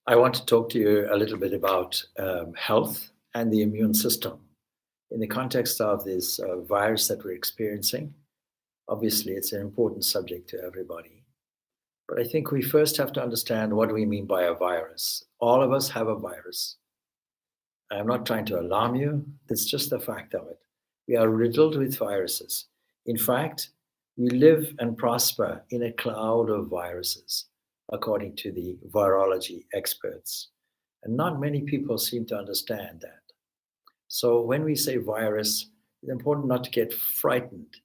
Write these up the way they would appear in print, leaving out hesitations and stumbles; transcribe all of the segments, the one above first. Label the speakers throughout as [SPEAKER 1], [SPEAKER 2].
[SPEAKER 1] I want to talk to you a little bit about health and the immune system in the context of this virus that we're experiencing. Obviously, it's an important subject to everybody. But I think we first have to understand what we mean by a virus. All of us have a virus. I'm not trying to alarm you, it's just the fact of it. We are riddled with viruses. In fact, we live and prosper in a cloud of viruses, according to the virology experts. And not many people seem to understand that. So when we say virus, it's important not to get frightened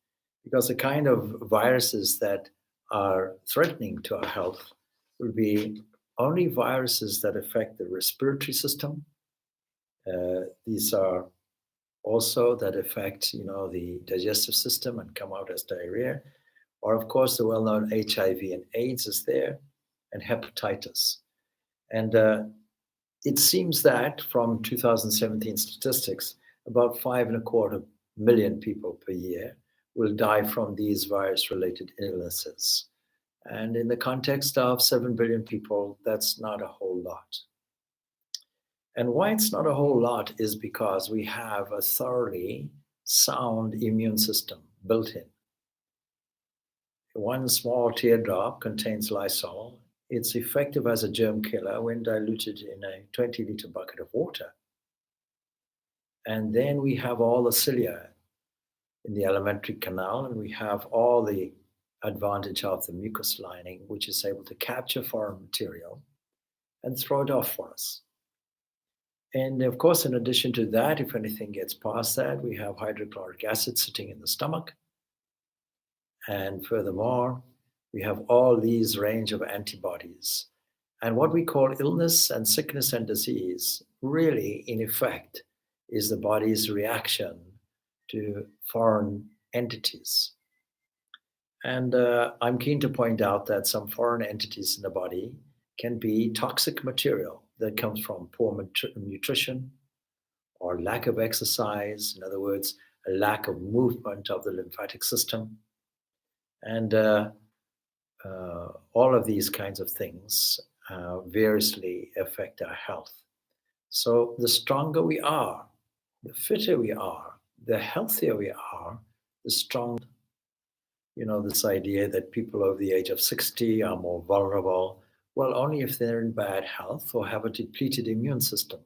[SPEAKER 1] because the kind of viruses that are threatening to our health will be only viruses that affect the respiratory system. These are also that affect, the digestive system and come out as diarrhea. Or of course, the well-known HIV and AIDS is there, and hepatitis. And it seems that from 2017 statistics, about 5.25 million people per year will die from these virus-related illnesses. And in the context of 7 billion people, that's not a whole lot. And why it's not a whole lot is because we have a thoroughly sound immune system built in. One small teardrop contains Lysol. It's effective as a germ killer when diluted in a 20-liter bucket of water. And then we have all the cilia in the alimentary canal, and we have all the advantage of the mucous lining, which is able to capture foreign material and throw it off for us. And of course, in addition to that, if anything gets past that, we have hydrochloric acid sitting in the stomach. And furthermore, we have all these range of antibodies. And what we call illness and sickness and disease really, in effect, is the body's reaction to foreign entities. And I'm keen to point out that some foreign entities in the body can be toxic material that comes from poor nutrition or lack of exercise. In other words, a lack of movement of the lymphatic system. And all of these kinds of things variously affect our health. So the stronger we are, the fitter we are, the healthier we are, the stronger. This idea that people over the age of 60 are more vulnerable. Well, only if they're in bad health or have a depleted immune system.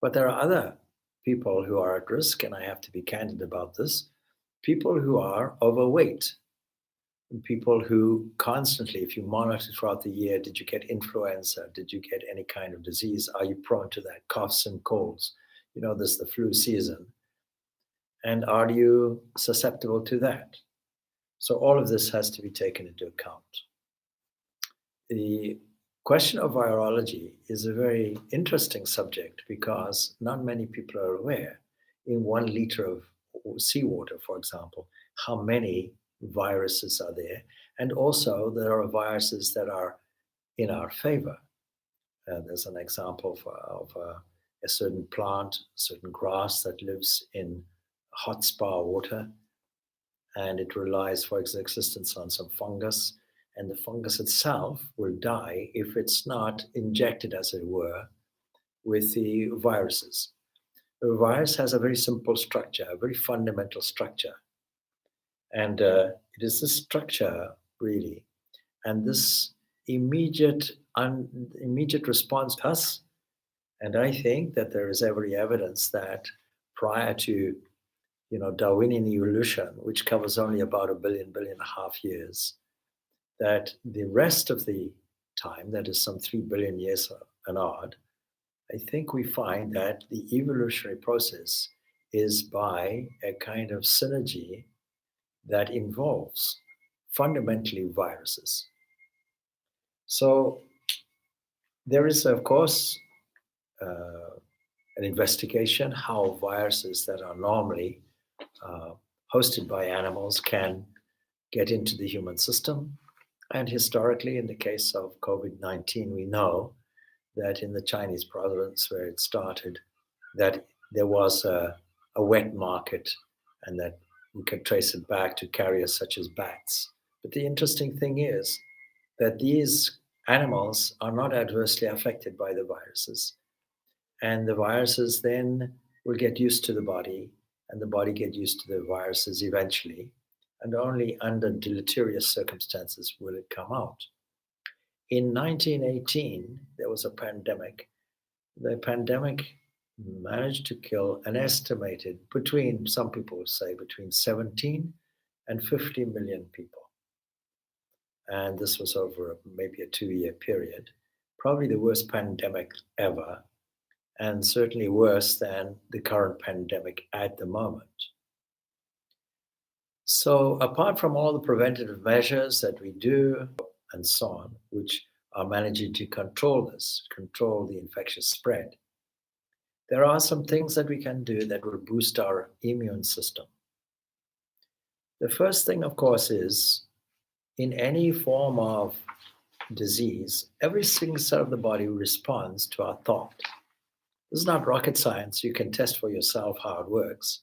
[SPEAKER 1] But there are other people who are at risk, and I have to be candid about this. People who are overweight, and people who constantly, if you monitor throughout the year, did you get influenza? Did you get any kind of disease? Are you prone to that? Coughs and colds. This is the flu season. And are you susceptible to that? So all of this has to be taken into account. The question of virology is a very interesting subject because not many people are aware in 1 liter of seawater, for example, how many viruses are there. And also there are viruses that are in our favor. There's an example of a certain plant, a certain grass that lives in hot spa water, and it relies for its existence on some fungus, and the fungus itself will die if it's not injected, as it were, with the viruses. The virus has a very simple structure, a very fundamental structure. And it is this structure, really, and this immediate response to us. And I think that there is every evidence that prior to Darwinian evolution, which covers only about a billion and a half years, that the rest of the time, that is some 3 billion years and odd, I think we find that the evolutionary process is by a kind of synergy that involves fundamentally viruses. So there is, of course, an investigation how viruses that are normally hosted by animals can get into the human system. And historically, in the case of COVID-19, we know that in the Chinese province where it started, that there was a wet market and that we could trace it back to carriers such as bats. But the interesting thing is that these animals are not adversely affected by the viruses. And the viruses then will get used to the body, and the body get used to the viruses eventually. And only under deleterious circumstances will it come out. In 1918, there was a pandemic. The pandemic managed to kill an estimated, between, some people say, between 17 and 50 million people. And this was over maybe a 2-year period. Probably the worst pandemic ever, and certainly worse than the current pandemic at the moment. So, apart from all the preventative measures that we do and so on, which are managing to control this, control the infectious spread, there are some things that we can do that will boost our immune system. The first thing, of course, is in any form of disease, every single cell of the body responds to our thought. This is not rocket science. You can test for yourself how it works.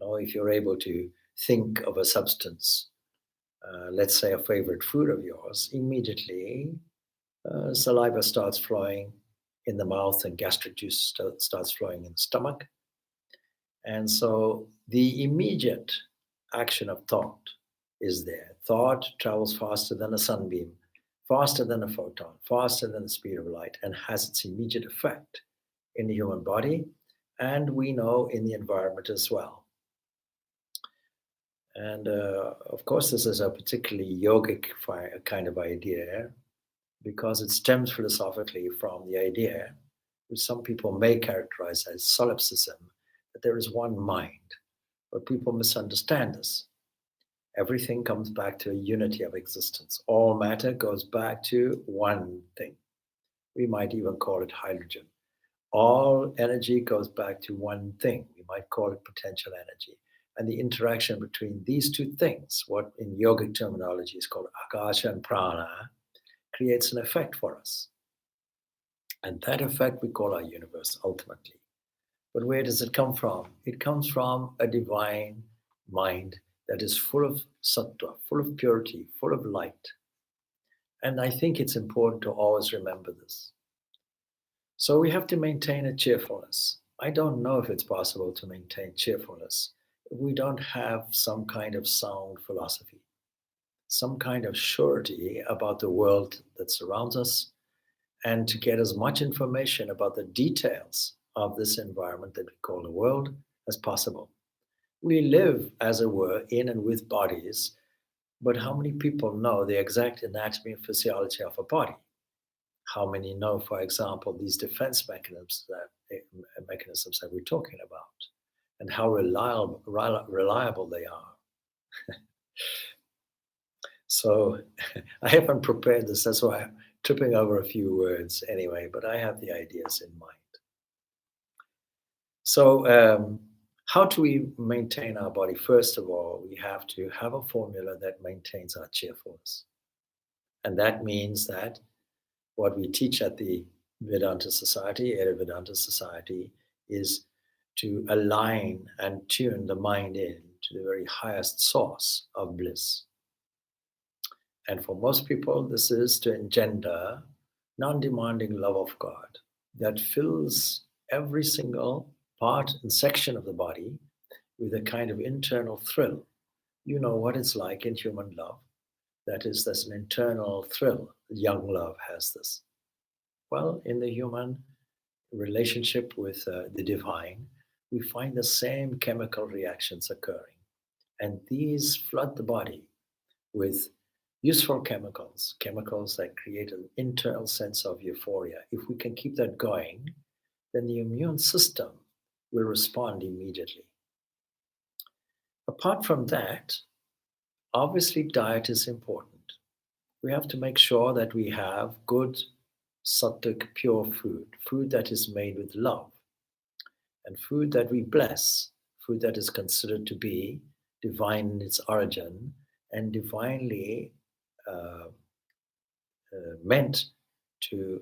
[SPEAKER 1] If you're able to think of a substance, let's say a favorite food of yours, immediately saliva starts flowing in the mouth and gastric juice starts flowing in the stomach. And so the immediate action of thought is there. Thought travels faster than a sunbeam, faster than a photon, faster than the speed of light, and has its immediate effect in the human body, and we know in the environment as well. And of course, this is a particularly yogic kind of idea, because it stems philosophically from the idea, which some people may characterize as solipsism, that there is one mind. But people misunderstand this. Everything comes back to a unity of existence. All matter goes back to one thing. We might even call it hydrogen. All energy goes back to one thing. We might call it potential energy. And the interaction between these two things, what in yogic terminology is called akasha and prana, creates an effect for us. And that effect we call our universe ultimately. But where does it come from? It comes from a divine mind that is full of sattva, full of purity, full of light. And I think it's important to always remember this. So we have to maintain a cheerfulness. I don't know if it's possible to maintain cheerfulness if we don't have some kind of sound philosophy, some kind of surety about the world that surrounds us, and to get as much information about the details of this environment that we call the world as possible. We live, as it were, in and with bodies, but how many people know the exact anatomy and physiology of a body? How many know, for example, these defense mechanisms that we're talking about, and how reliable they are? So I haven't prepared this, that's why I'm tripping over a few words anyway, but I have the ideas in mind. So how do we maintain our body? First of all, we have to have a formula that maintains our cheerfulness. And that means that what we teach at the Vedanta Society, Ada Vedanta Society, is to align and tune the mind in to the very highest source of bliss. And for most people, this is to engender non-demanding love of God that fills every single part and section of the body with a kind of internal thrill. You know what it's like in human love. That is, there's an internal thrill. Young love has this. Well, in the human relationship with the divine, we find the same chemical reactions occurring. And these flood the body with useful chemicals, chemicals that create an internal sense of euphoria. If we can keep that going, then the immune system will respond immediately. Apart from that, obviously diet is important. We have to make sure that we have good, sattvic, pure food, food that is made with love, and food that we bless, food that is considered to be divine in its origin and divinely meant to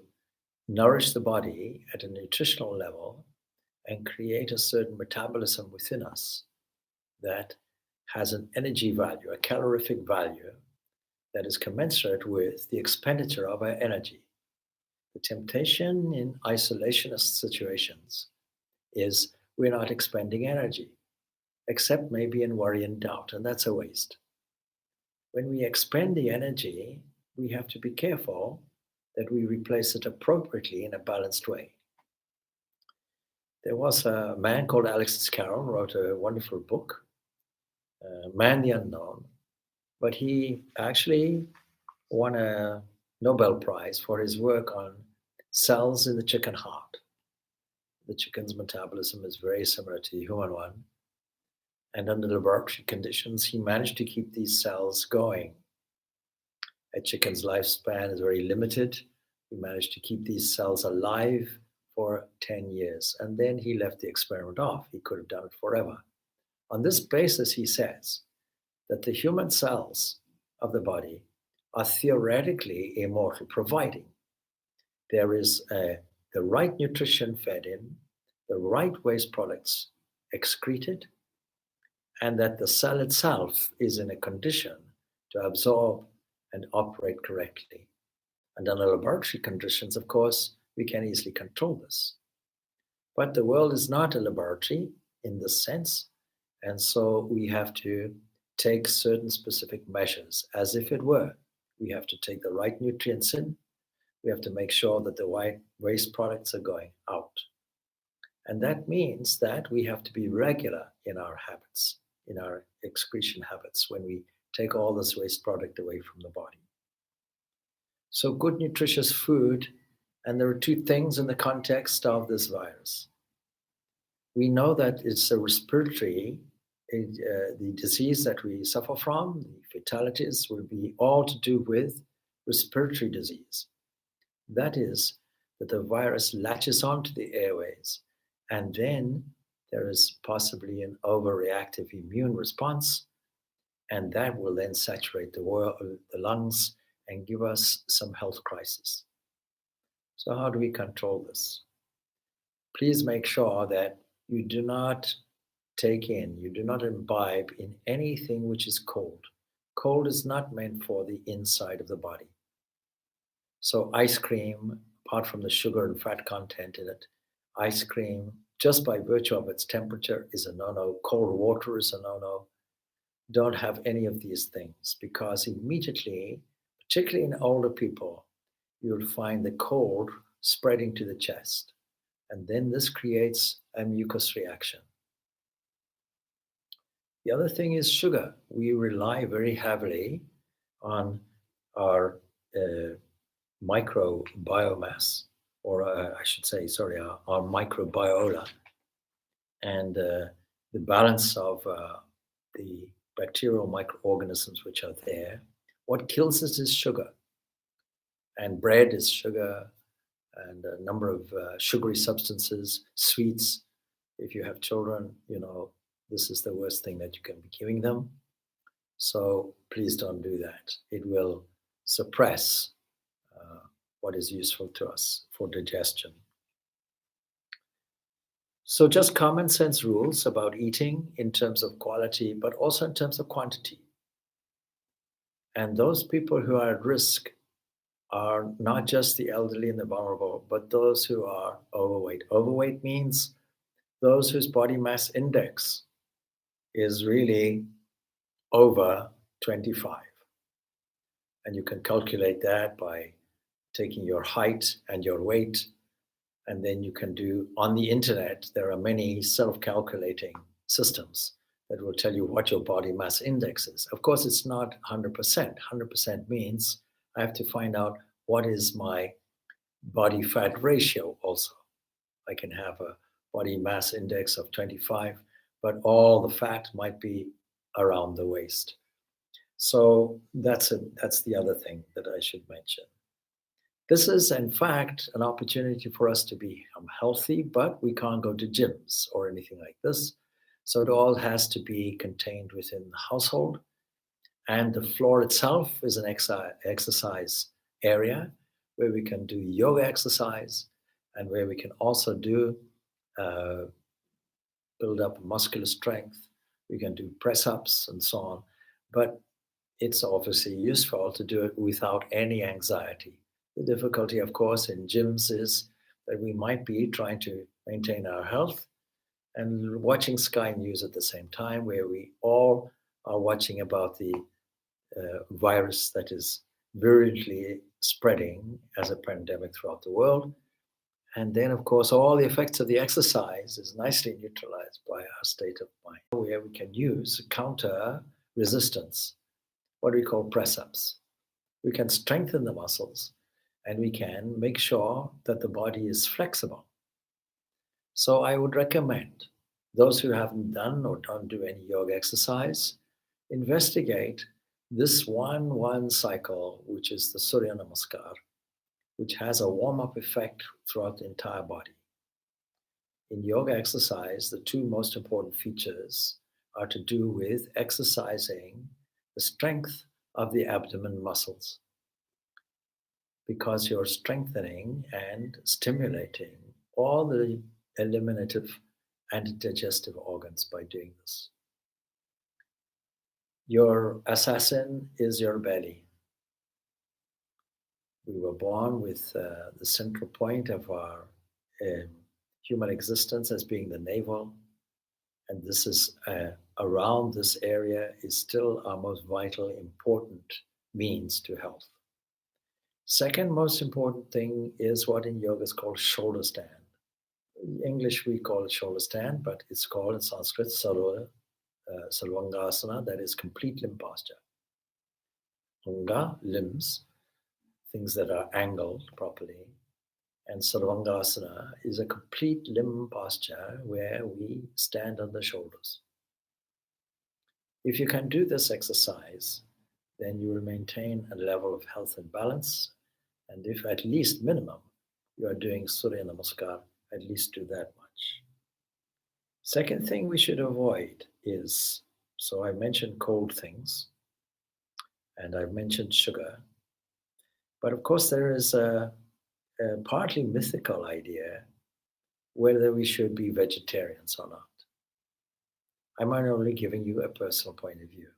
[SPEAKER 1] nourish the body at a nutritional level and create a certain metabolism within us that has an energy value, a calorific value that is commensurate with the expenditure of our energy. The temptation in isolationist situations is we're not expending energy, except maybe in worry and doubt, and that's a waste. When we expend the energy, we have to be careful that we replace it appropriately in a balanced way. There was a man called Alexis Carrel, wrote a wonderful book, Man the Unknown, but he actually won a Nobel Prize for his work on cells in the chicken heart. The chicken's metabolism is very similar to the human one. And under laboratory conditions, he managed to keep these cells going. A chicken's lifespan is very limited. He managed to keep these cells alive for 10 years. And then he left the experiment off. He could have done it forever. On this basis, he says that the human cells of the body are theoretically immortal, providing there is the right nutrition fed in, the right waste products excreted, and that the cell itself is in a condition to absorb and operate correctly. And under laboratory conditions, of course, we can easily control this. But the world is not a laboratory in this sense, and so we have to take certain specific measures as if it were. We have to take the right nutrients in. We have to make sure that the right waste products are going out. And that means that we have to be regular in our habits, in our excretion habits, when we take all this waste product away from the body. So good nutritious food, and there are two things in the context of this virus. We know that it's a respiratory, the disease that we suffer from, the fatalities will be all to do with respiratory disease. That is, that the virus latches onto the airways, and then there is possibly an overreactive immune response, and that will then saturate the lungs and give us some health crisis. So how do we control this? Please make sure that you do not you do not imbibe in anything which is cold. Cold is not meant for the inside of the body. So ice cream, apart from the sugar and fat content in it, ice cream, just by virtue of its temperature, is a no-no. Cold water is a no-no. Don't have any of these things, because immediately, particularly in older people, you'll find the cold spreading to the chest. And then this creates a mucus reaction. The other thing is sugar. We rely very heavily on our microbiomass, or I should say, sorry, our microbiota, and the balance of the bacterial microorganisms which are there. What kills us is sugar. And bread is sugar, and a number of sugary substances, sweets. If you have children, you know, this is the worst thing that you can be giving them. So please don't do that. It will suppress what is useful to us for digestion. So just common sense rules about eating in terms of quality, but also in terms of quantity. And those people who are at risk are not just the elderly and the vulnerable, but those who are overweight. Overweight means those whose body mass index is really over 25. And you can calculate that by taking your height and your weight. And then you can do, on the internet, there are many self-calculating systems that will tell you what your body mass index is. Of course, it's not 100%. 100% means I have to find out what is my body fat ratio also. I can have a body mass index of 25, but all the fat might be around the waist. So that's the other thing that I should mention. This is, in fact, an opportunity for us to become healthy, but we can't go to gyms or anything like this. So it all has to be contained within the household. And the floor itself is an exercise area where we can do yoga exercise, and where we can also do build up muscular strength. We can do press ups and so on. But it's obviously useful to do it without any anxiety. The difficulty, of course, in gyms is that we might be trying to maintain our health and watching Sky News at the same time, where we all are watching about the virus that is virulently spreading as a pandemic throughout the world. And then, of course, all the effects of the exercise is nicely neutralized by our state of mind, where we can use counter resistance, what we call press ups. We can strengthen the muscles and we can make sure that the body is flexible. So I would recommend those who haven't done or don't do any yoga exercise, investigate this one cycle, which is the Surya Namaskar, which has a warm-up effect throughout the entire body. In yoga exercise, the two most important features are to do with exercising the strength of the abdomen muscles, because you're strengthening and stimulating all the eliminative and digestive organs by doing this. Your assassin is your belly. We were born with the central point of our human existence as being the navel, and this is around this area is still our most vital, important means to health. Second most important thing is what in yoga is called shoulder stand. In English we call it shoulder stand, but it's called in Sanskrit Sarvangasana, that is complete limb posture. Anga, limbs, things that are angled properly. And Sarvangasana is a complete limb posture where we stand on the shoulders. If you can do this exercise, then you will maintain a level of health and balance. And if at least minimum, you are doing Surya Namaskar, at least do that much. Second thing we should avoid is, so I mentioned cold things, and I've mentioned sugar. But of course, there is a partly mythical idea whether we should be vegetarians or not. I'm only giving you a personal point of view.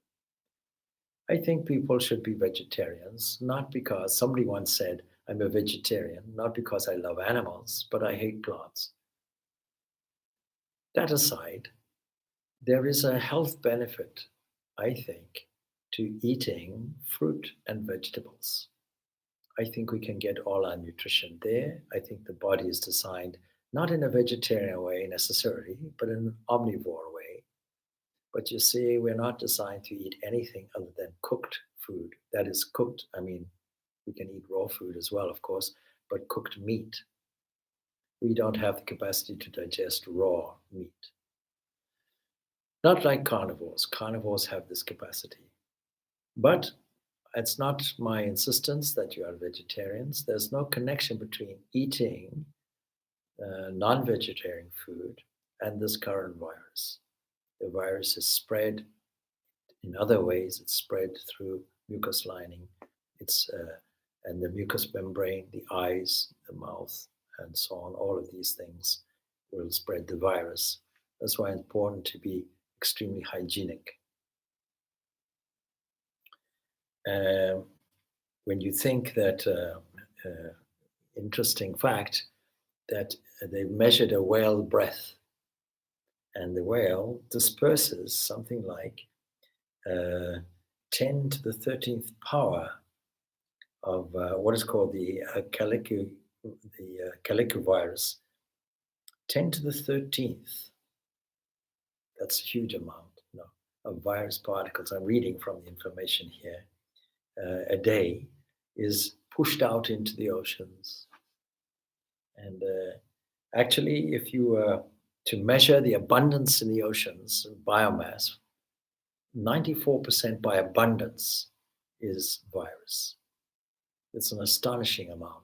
[SPEAKER 1] I think people should be vegetarians, not because somebody once said, I'm a vegetarian, not because I love animals, but I hate plants. That aside, there is a health benefit, I think, to eating fruit and vegetables. I think we can get all our nutrition there. I think the body is designed not in a vegetarian way necessarily, but in an omnivore way. But you see, we're not designed to eat anything other than cooked food. That is cooked, I mean, we can eat raw food as well, of course, but cooked meat. We don't have the capacity to digest raw meat. Not like carnivores. Carnivores have this capacity. But it's not my insistence that you are vegetarians. There's no connection between eating non-vegetarian food and this current virus. The virus is spread in other ways. It's spread through mucus lining. And the mucous membrane, the eyes, the mouth, and so on. All of these things will spread the virus. That's why it's important to be extremely hygienic. When you think that, interesting fact, that they measured a whale breath, and the whale disperses something like 10 to the 13th power of what is called the calicovirus. 10 to the 13th. That's a huge amount, of virus particles. I'm reading from the information here. A day is pushed out into the oceans. And actually, if you were to measure the abundance in the oceans, biomass, 94% by abundance is virus. It's an astonishing amount.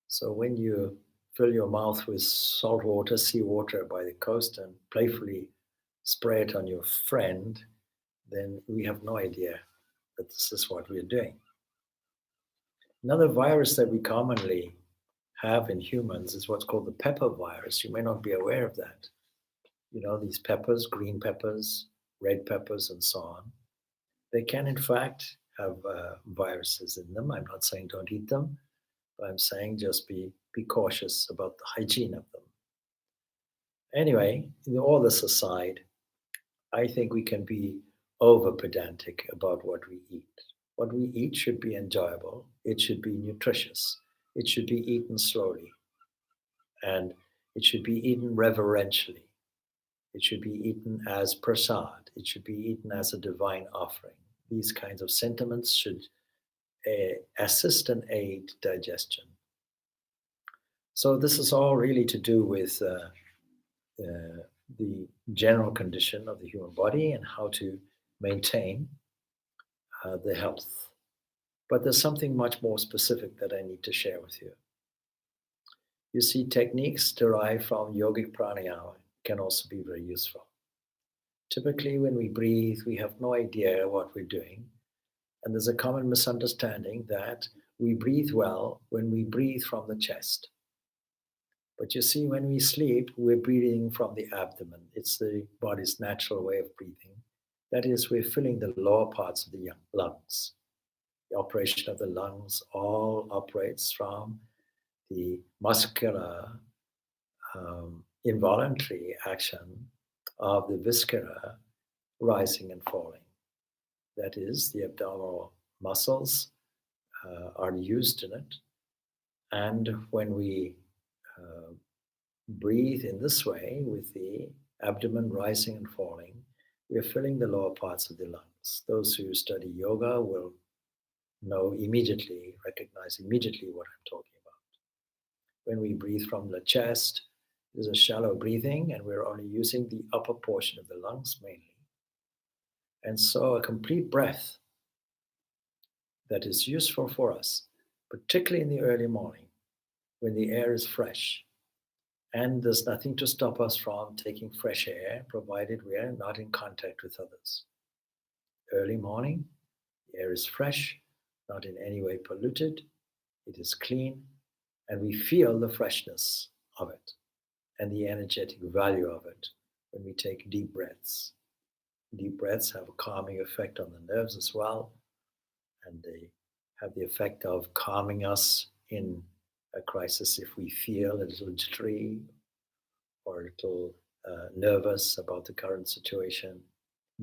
[SPEAKER 1] So when you fill your mouth with salt water, seawater by the coast, and playfully spray it on your friend, then we have no idea that this is what we're doing. Another virus that we commonly have in humans is what's called the pepper virus. You may not be aware of that. You know, these peppers, green peppers, red peppers, and so on. They can, in fact, have viruses in them. I'm not saying don't eat them, but I'm saying just be cautious about the hygiene of them. Anyway, all this aside, I think we can be over pedantic about what we eat. What we eat should be enjoyable, it should be nutritious, it should be eaten slowly, and it should be eaten reverentially. It should be eaten as prasad, it should be eaten as a divine offering. These kinds of sentiments should assist and aid digestion. So, this is all really to do with the general condition of the human body and how to maintain the health. But there's something much more specific that I need to share with you. You see, techniques derived from yogic pranayama can also be very useful. Typically, when we breathe, we have no idea what we're doing. And there's a common misunderstanding that we breathe well when we breathe from the chest. But you see, when we sleep, we're breathing from the abdomen. It's the body's natural way of breathing. That is, we're filling the lower parts of the lungs. The operation of the lungs all operates from the muscular, involuntary action of the viscera rising and falling. That is, the abdominal muscles are used in it. And when we breathe in this way, with the abdomen rising and falling, we are filling the lower parts of the lungs. Those who study yoga will recognize immediately what I'm talking about. When we breathe from the chest, there's a shallow breathing, and we're only using the upper portion of the lungs mainly. And so a complete breath that is useful for us, particularly in the early morning, when the air is fresh, and there's nothing to stop us from taking fresh air, provided we are not in contact with others. Early morning, the air is fresh, not in any way polluted, it is clean, and we feel the freshness of it and the energetic value of it when we take deep breaths. Deep breaths have a calming effect on the nerves as well, and they have the effect of calming us in a crisis if we feel a little jittery or a little nervous about the current situation.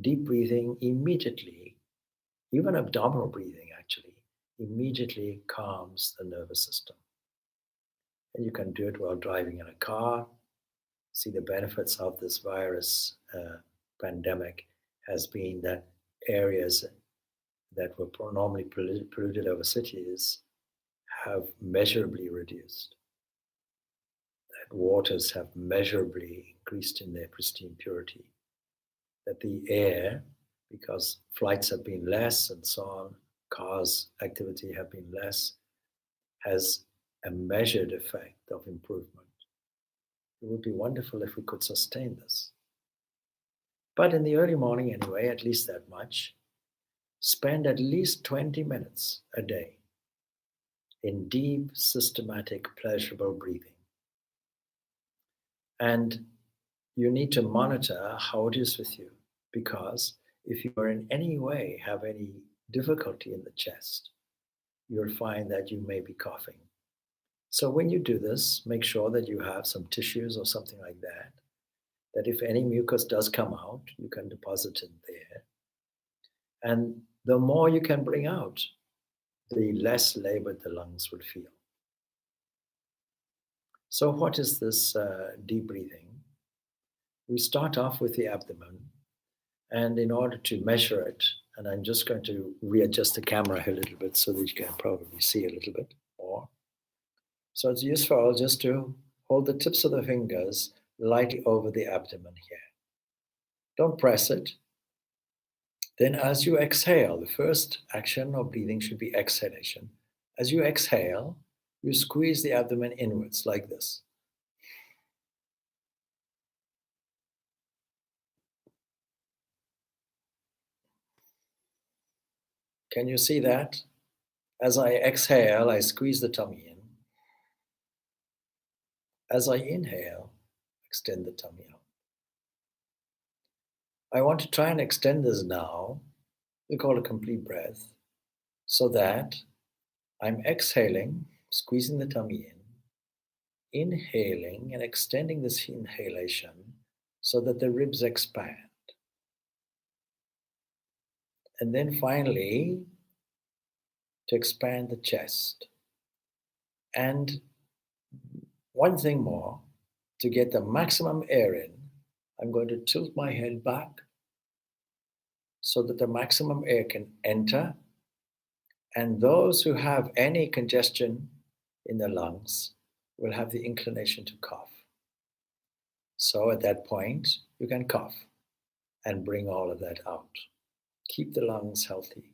[SPEAKER 1] Deep breathing immediately, even abdominal breathing actually, immediately calms the nervous system. And you can do it while driving in a car. See, the benefits of this virus pandemic has been that areas that were normally polluted over cities have measurably reduced. That waters have measurably increased in their pristine purity. That the air, because flights have been less and so on, cars activity have been less, has a measured effect of improvement. It would be wonderful if we could sustain this. But in the early morning anyway, at least that much, spend at least 20 minutes a day in deep, systematic, pleasurable breathing. And you need to monitor how it is with you, because if you are in any way have any difficulty in the chest, you'll find that you may be coughing. So when you do this, make sure that you have some tissues or something like that, that if any mucus does come out, you can deposit it there. And the more you can bring out, the less labored the lungs will feel. So what is this deep breathing? We start off with the abdomen, and in order to measure it, and I'm just going to readjust the camera a little bit so that you can probably see a little bit more. So it's useful just to hold the tips of the fingers lightly over the abdomen here. Don't press it. Then as you exhale, the first action of breathing should be exhalation. As you exhale, you squeeze the abdomen inwards like this. Can you see that? As I exhale, I squeeze the tummy in. As I inhale, extend the tummy out. I want to try and extend this now We call it complete breath, so that I'm exhaling, squeezing the tummy in, inhaling and extending this inhalation so that the ribs expand. And then finally, to expand the chest. And one thing more, to get the maximum air in, I'm going to tilt my head back so that the maximum air can enter. And those who have any congestion in the lungs will have the inclination to cough. So at that point, you can cough and bring all of that out. Keep the lungs healthy.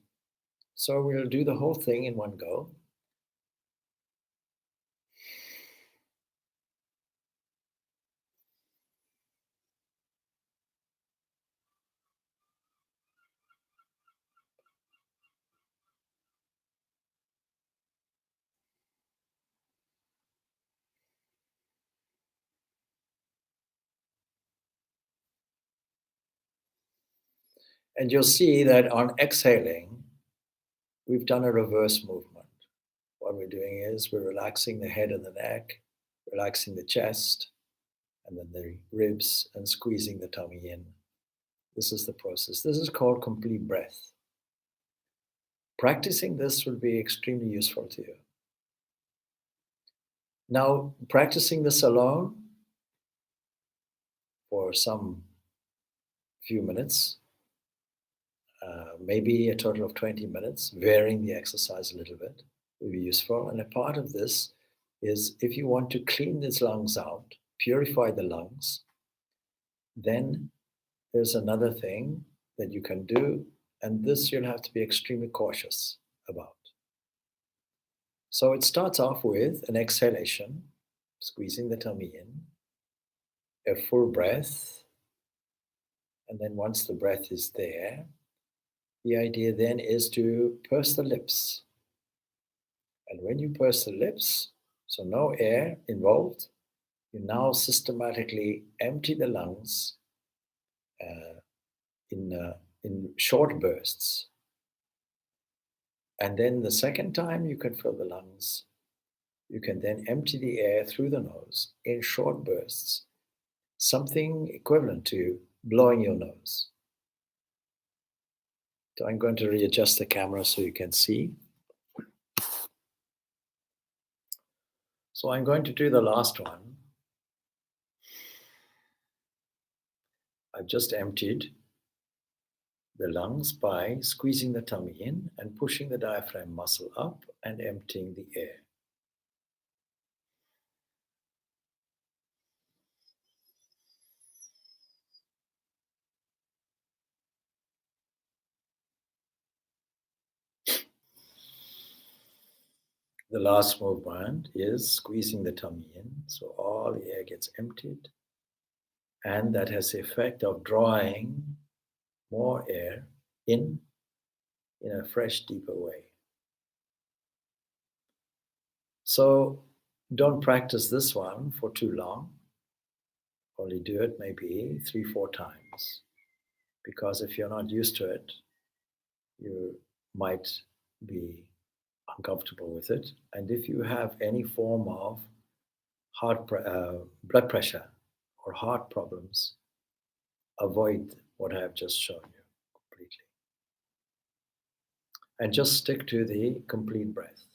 [SPEAKER 1] So we'll do the whole thing in one go. And you'll see that on exhaling, we've done a reverse movement. What we're doing is we're relaxing the head and the neck, relaxing the chest, and then the ribs, and squeezing the tummy in. This is the process. This is called complete breath. Practicing this will be extremely useful to you. Now, practicing this alone for some few minutes, maybe a total of 20 minutes, varying the exercise a little bit, will be useful. And a part of this is if you want to clean these lungs out, purify the lungs, then there's another thing that you can do, and this you'll have to be extremely cautious about. So it starts off with an exhalation, squeezing the tummy in, a full breath, and then once the breath is there, the idea then is to purse the lips. And when you purse the lips, so no air involved, you now systematically empty the lungs uh, in short bursts. And then the second time you can fill the lungs, you can then empty the air through the nose in short bursts, something equivalent to blowing your nose. So I'm going to readjust the camera so you can see. So I'm going to do the last one. I've just emptied the lungs by squeezing the tummy in and pushing the diaphragm muscle up and emptying the air. The last movement is squeezing the tummy in, so all the air gets emptied, and that has the effect of drawing more air in a fresh, deeper way. So don't practice this one for too long. Only do it maybe 3-4 times, because if you're not used to it, you might be uncomfortable with it. And if you have any form of blood pressure or heart problems, avoid what I have just shown you completely. And just stick to the complete breath.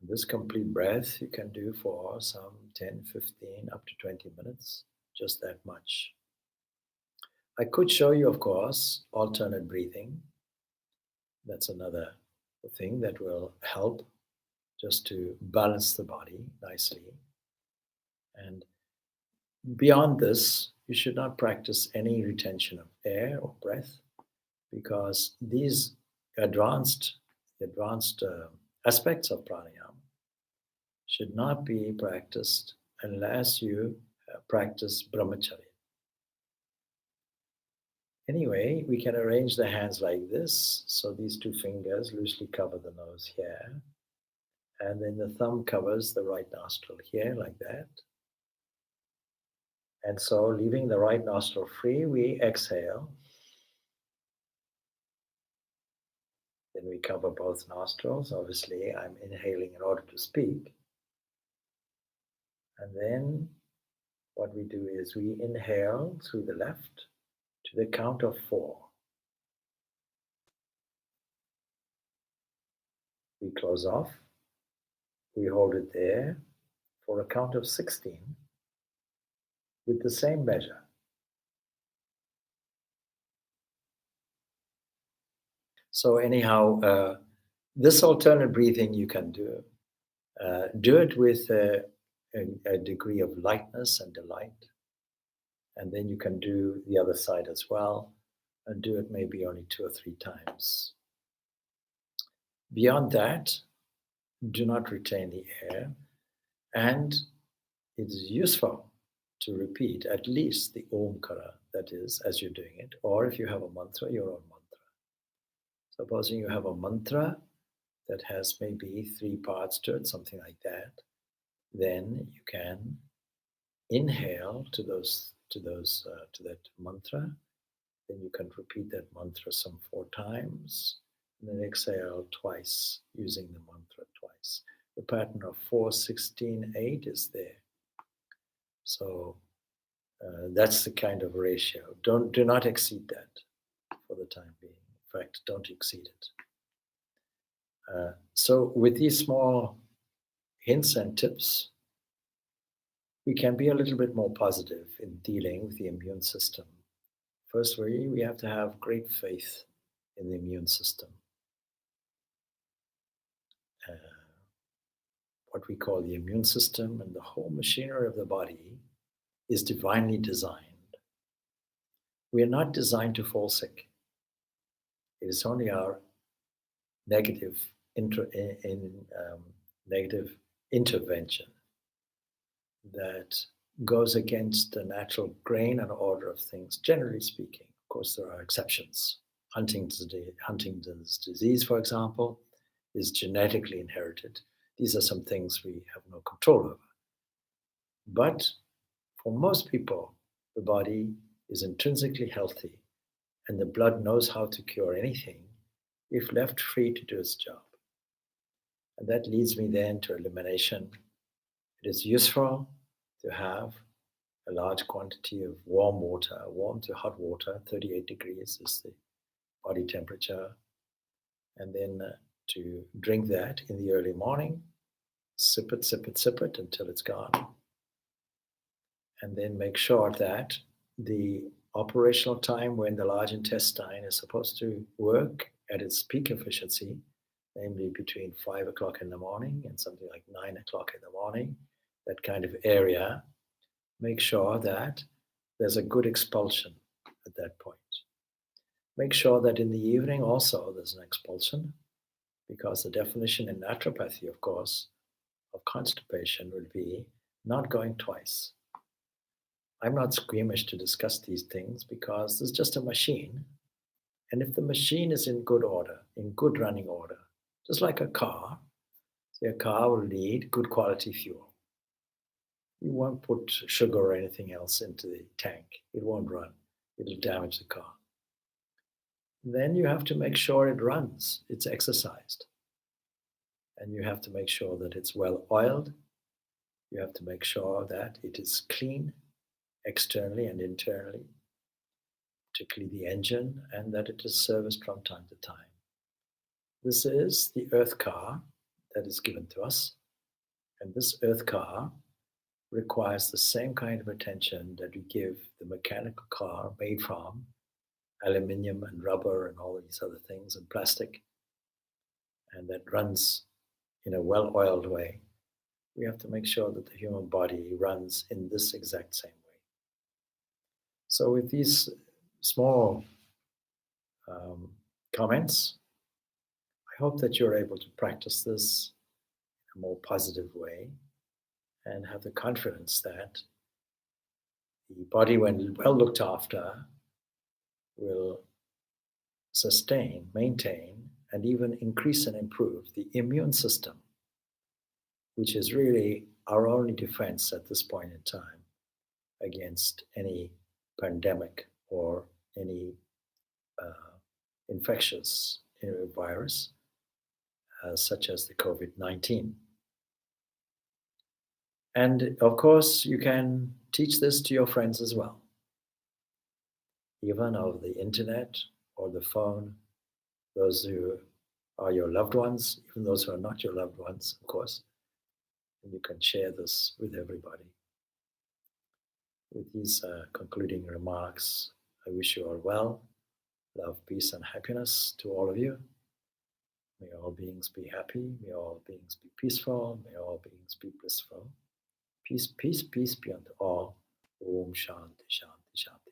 [SPEAKER 1] And this complete breath you can do for some 10, 15, up to 20 minutes, just that much. I could show you, of course, alternate breathing. That's another thing that will help just to balance the body nicely. And beyond this, you should not practice any retention of air or breath, because these advanced aspects of pranayama should not be practiced unless you practice brahmacharya. Anyway, we can arrange the hands like this. So these two fingers loosely cover the nose here. And then the thumb covers the right nostril here, like that. And so, leaving the right nostril free, we exhale. Then we cover both nostrils. Obviously, I'm inhaling in order to speak. And then what we do is we inhale through the left to the count of 4. We close off. We hold it there for a count of 16 with the same measure. So anyhow, this alternate breathing you can do. Do it with a degree of lightness and delight. And then you can do the other side as well, and do it maybe only 2 or 3 times. Beyond that, do not retain the air. And it is useful to repeat at least the Omkara, that is, as you're doing it, or if you have a mantra, your own mantra. Supposing you have a mantra that has maybe 3 parts to it, something like that, then you can inhale to that mantra. Then you can repeat that mantra some 4 times, and then exhale twice, using the mantra twice. The pattern of 4, 16, 8 is there. So that's the kind of ratio. Do not exceed that for the time being. In fact, don't exceed it. So with these small hints and tips, we can be a little bit more positive in dealing with the immune system. Firstly, we have to have great faith in the immune system. What we call the immune system and the whole machinery of the body is divinely designed. We are not designed to fall sick. It is only our negative intervention that goes against the natural grain and order of things, generally speaking. Of course, there are exceptions. Huntington's disease, for example, is genetically inherited. These are some things we have no control over. But for most people, the body is intrinsically healthy, and the blood knows how to cure anything if left free to do its job. And that leads me then to elimination. It is useful to have a large quantity of warm water, warm to hot water, 38 degrees is the body temperature, and then to drink that in the early morning, sip it until it's gone. And then make sure that the operational time when the large intestine is supposed to work at its peak efficiency, namely between 5 o'clock in the morning and something like 9 o'clock in the morning, that kind of area, make sure that there's a good expulsion at that point. Make sure that in the evening also there's an expulsion, because the definition in naturopathy, of course, of constipation would be not going twice. I'm not squeamish to discuss these things because there's just a machine. And if the machine is in good order, in good running order, just like a car, a car will need good quality fuel. You won't put sugar or anything else into the tank. It won't run. It'll damage the car. Then you have to make sure it runs, it's exercised. And you have to make sure that it's well oiled. You have to make sure that it is clean, externally and internally, particularly the engine, and that it is serviced from time to time. This is the earth car that is given to us. And this earth car requires the same kind of attention that we give the mechanical car made from aluminium and rubber and all these other things and plastic, and that runs in a well-oiled way. We have to make sure that the human body runs in this exact same way. So with these small comments, I hope that you're able to practice this in a more positive way and have the confidence that the body, when well looked after, will sustain, maintain, and even increase and improve the immune system, which is really our only defense at this point in time against any pandemic or any infectious virus, such as the COVID-19. And of course, you can teach this to your friends as well, even over the internet or the phone, those who are your loved ones, even those who are not your loved ones, of course. And you can share this with everybody. With these concluding remarks, I wish you all well. Love, peace, and happiness to all of you. May all beings be happy. May all beings be peaceful. May all beings be blissful. Peace, peace, peace be unto all. Om Shanti, Shanti, Shanti.